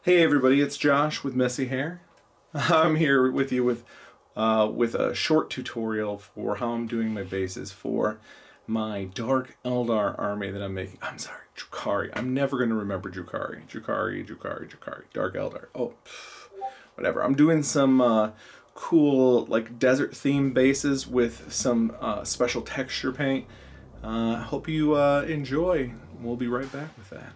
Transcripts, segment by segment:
Hey everybody, it's Josh with Messy Hair. I'm here with you with a short tutorial for how I'm doing my bases for my Dark Eldar army that I'm making. I'm sorry, Drukhari. I'm never going to remember Drukhari. Dark Eldar. Oh, whatever. I'm doing some cool like desert themed bases with some special texture paint. Hope you enjoy. We'll be right back with that.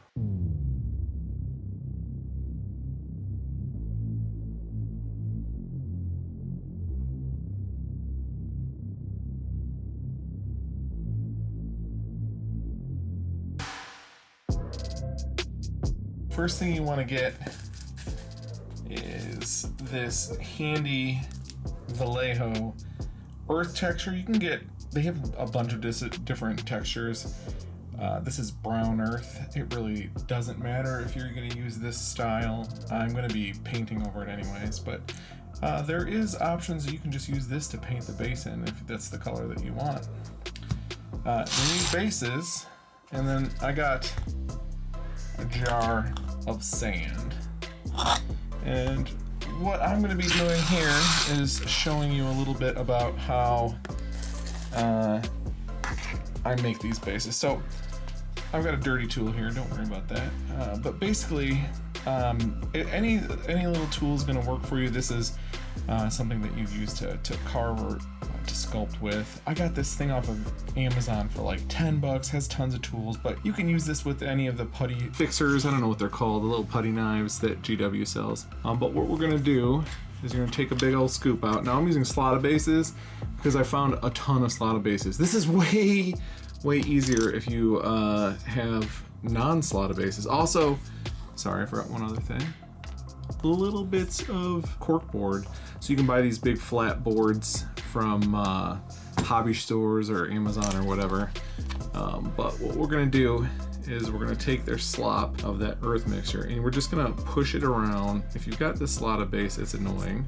First thing you want to get is this handy Vallejo earth texture. You can get, they have a bunch of different textures. This is brown earth. It really doesn't matter if you're going to use this style. I'm going to be painting over it anyways, but there is options. You can just use this to paint the base in if that's the color that you want. You need bases, and then I got a jar of sand, and what I'm going to be doing here is showing you a little bit about how I make these bases. So I've got a dirty tool here, don't worry about that, but basically any little tool is going to work for you. This is something that you'd use to carve or to sculpt with. I got this thing off of Amazon for like 10 bucks, has tons of tools, but you can use this with any of the putty fixers. I don't know what they're called, the little putty knives that GW sells. But what we're gonna do is you're gonna take a big old scoop out. Now I'm using slotted bases because I found a ton of slotted bases. This is way easier if you have non-slotted bases. Also, sorry, I forgot one other thing. Little bits of corkboard. So you can buy these big flat boards from hobby stores or Amazon or whatever. But what we're gonna do is we're gonna take their slop of that earth mixture and we're just gonna push it around. If you've got this slotted base, it's annoying,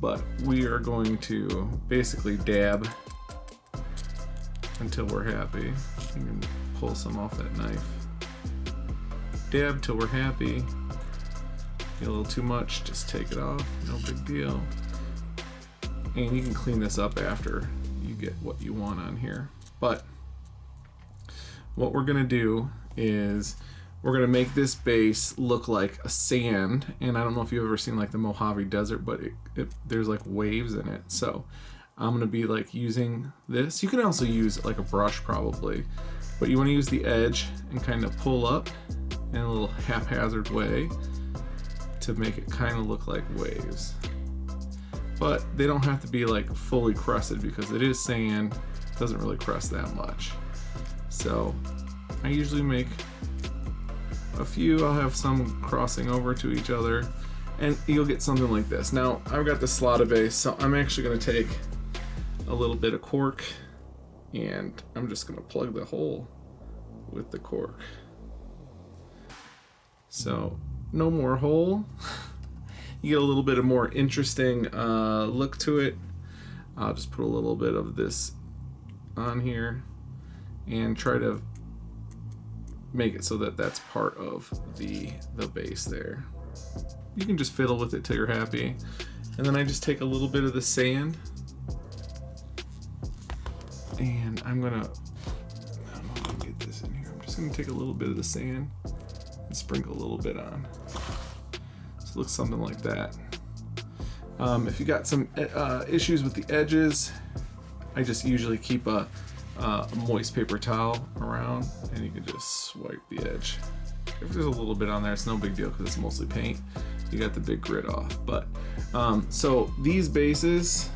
but we are going to basically dab until we're happy. You can pull some off that knife. Dab till we're happy. Get a little too much, just take it off, no big deal. And you can clean this up after you get what you want on here. But what we're gonna do is we're gonna make this base look like a sand. And I don't know if you've ever seen like the Mojave Desert, but there's like waves in it. So I'm gonna be like using this. You can also use like a brush probably, but you wanna use the edge and kind of pull up in a little haphazard way to make it kind of look like waves. But they don't have to be like fully crusted because it is sand, it doesn't really crust that much. So I usually make a few, I'll have some crossing over to each other, and you'll get something like this. Now I've got the slotted base, so I'm actually gonna take a little bit of cork and I'm just gonna plug the hole with the cork. So no more hole. You get a little bit of more interesting look to it. I'll just put a little bit of this on here and try to make it so that that's part of the base there. You can just fiddle with it till you're happy. And then I just take a little bit of the sand and I don't know if I can get this in here. I'm just gonna take a little bit of the sand and sprinkle a little bit on. So it looks something like that. If you got some issues with the edges, I just usually keep a moist paper towel around and you can just swipe the edge. If there's a little bit on there, it's no big deal because it's mostly paint. You got the big grit off. But so these bases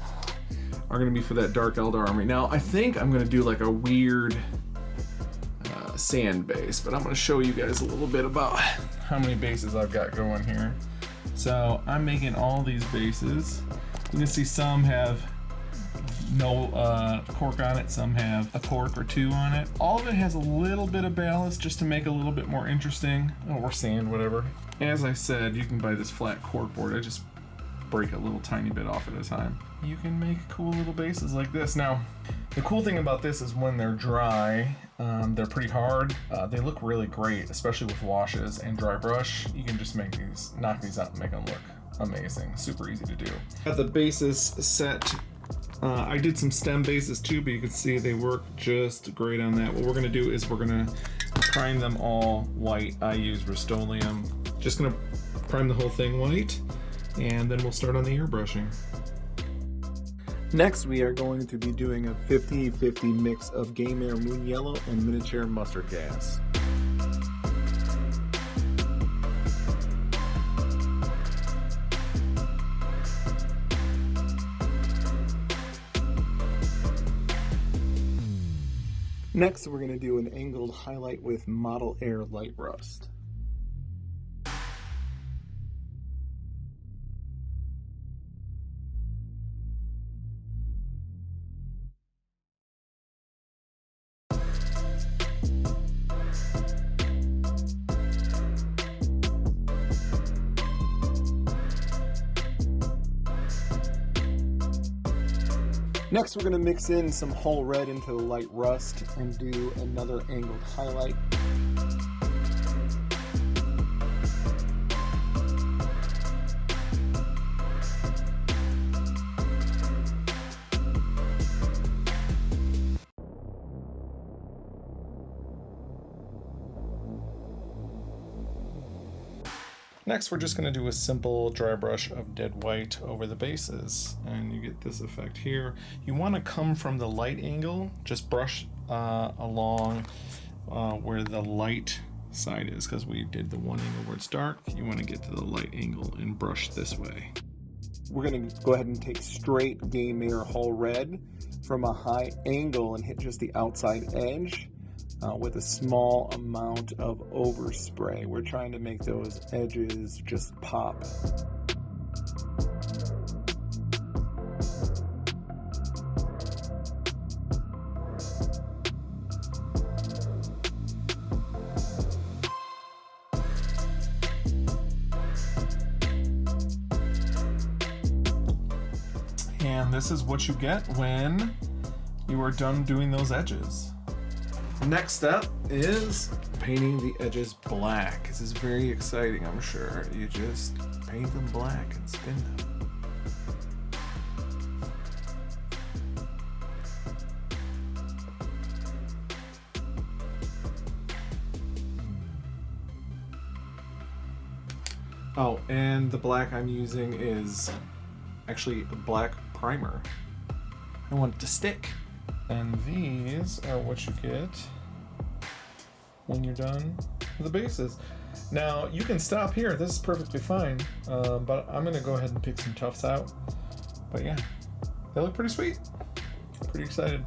are gonna be for that Dark Eldar army. Now I think I'm gonna do like a weird sand base, but I'm going to show you guys a little bit about how many bases I've got going here. So I'm making all these bases. You can see some have no cork on it, some have a cork or two on it. All of it has a little bit of ballast just to make it a little bit more interesting, or sand, whatever. As I said, you can buy this flat cork board. I just break a little tiny bit off at a time. You can make cool little bases like this. Now, the cool thing about this is when they're dry, they're pretty hard. They look really great, especially with washes and dry brush. You can just knock these out and make them look amazing. Super easy to do. Got the bases set. I did some stem bases too, but you can see they work just great on that. What we're gonna do is we're gonna prime them all white. I use Rust-Oleum. Just gonna prime the whole thing white, and then we'll start on the airbrushing. Next, we are going to be doing a 50-50 mix of Game Air Moon Yellow and Miniature Mustard Gas. Next, we're going to do an angled highlight with Model Air Light Rust. Next, we're going to mix in some whole red into the light rust and do another angled highlight. Next, we're just going to do a simple dry brush of dead white over the bases, and you get this effect here. You want to come from the light angle, just brush along where the light side is, because we did the one angle where it's dark. You want to get to the light angle and brush this way. We're going to go ahead and take straight Game Air Whole Red from a high angle and hit just the outside edge. With a small amount of overspray. We're trying to make those edges just pop. And this is what you get when you are done doing those edges. Next step is painting the edges black. This is very exciting, I'm sure. You just paint them black and spin them. Oh, and the black I'm using is actually a black primer. I want it to stick. And these are what you get when you're done with the bases. Now, you can stop here. This is perfectly fine, but I'm gonna go ahead and pick some tufts out. But yeah, they look pretty sweet. Pretty excited.